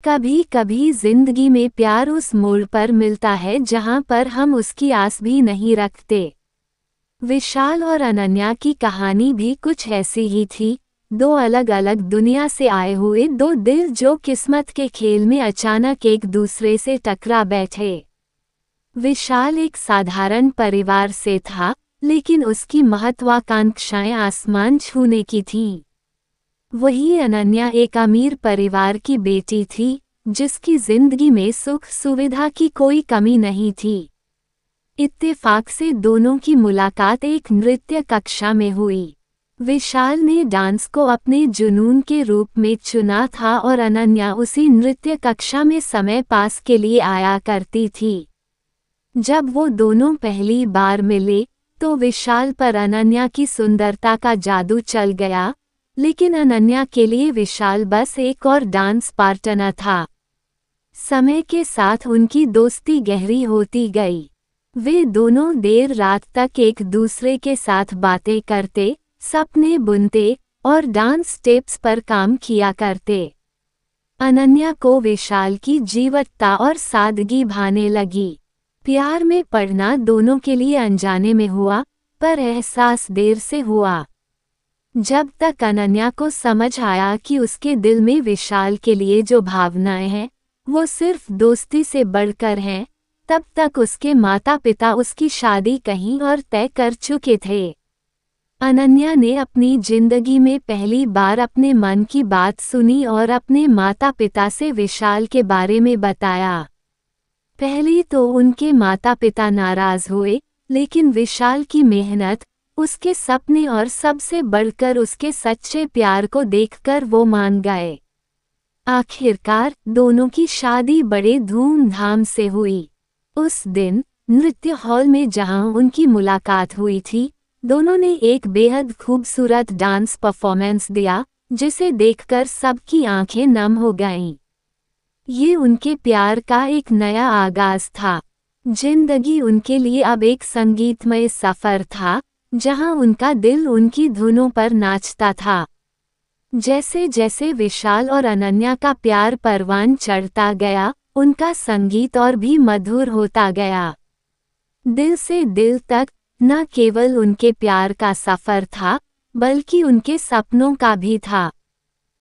कभी कभी जिंदगी में प्यार उस मोड़ पर मिलता है जहां पर हम उसकी आस भी नहीं रखते। विशाल और अनन्या की कहानी भी कुछ ऐसी ही थी। दो अलग अलग दुनिया से आए हुए दो दिल जो किस्मत के खेल में अचानक एक दूसरे से टकरा बैठे। विशाल एक साधारण परिवार से था, लेकिन उसकी महत्वाकांक्षाएं आसमान छूने की थीं। वही अनन्या एक अमीर परिवार की बेटी थी, जिसकी जिंदगी में सुख सुविधा की कोई कमी नहीं थी। इत्तेफाक से दोनों की मुलाकात एक नृत्य कक्षा में हुई। विशाल ने डांस को अपने जुनून के रूप में चुना था और अनन्या उसी नृत्य कक्षा में समय पास के लिए आया करती थी। जब वो दोनों पहली बार मिले तो विशाल पर अनन्या की सुंदरता का जादू चल गया, लेकिन अनन्या के लिए विशाल बस एक और डांस पार्टनर था। समय के साथ उनकी दोस्ती गहरी होती गई। वे दोनों देर रात तक एक दूसरे के साथ बातें करते, सपने बुनते और डांस स्टेप्स पर काम किया करते। अनन्या को विशाल की जीवटता और सादगी भाने लगी। प्यार में पड़ना दोनों के लिए अनजाने में हुआ, पर एहसास देर से हुआ। जब तक अनन्या को समझ आया कि उसके दिल में विशाल के लिए जो भावनाएं हैं वो सिर्फ दोस्ती से बढ़कर हैं, तब तक उसके माता पिता उसकी शादी कहीं और तय कर चुके थे। अनन्या ने अपनी जिंदगी में पहली बार अपने मन की बात सुनी और अपने माता पिता से विशाल के बारे में बताया। पहले तो उनके माता पिता नाराज हुए, लेकिन विशाल की मेहनत, उसके सपने और सबसे बढ़कर उसके सच्चे प्यार को देखकर वो मान गए। आखिरकार दोनों की शादी बड़े धूमधाम से हुई। उस दिन नृत्य हॉल में जहां उनकी मुलाकात हुई थी, दोनों ने एक बेहद खूबसूरत डांस परफॉर्मेंस दिया, जिसे देखकर सबकी आंखें नम हो गईं। ये उनके प्यार का एक नया आगाज था। जिंदगी उनके लिए अब एक संगीतमय सफर था, जहां उनका दिल उनकी धुनों पर नाचता था। जैसे जैसे विशाल और अनन्या का प्यार परवान चढ़ता गया, उनका संगीत और भी मधुर होता गया। दिल से दिल तक न केवल उनके प्यार का सफर था, बल्कि उनके सपनों का भी था।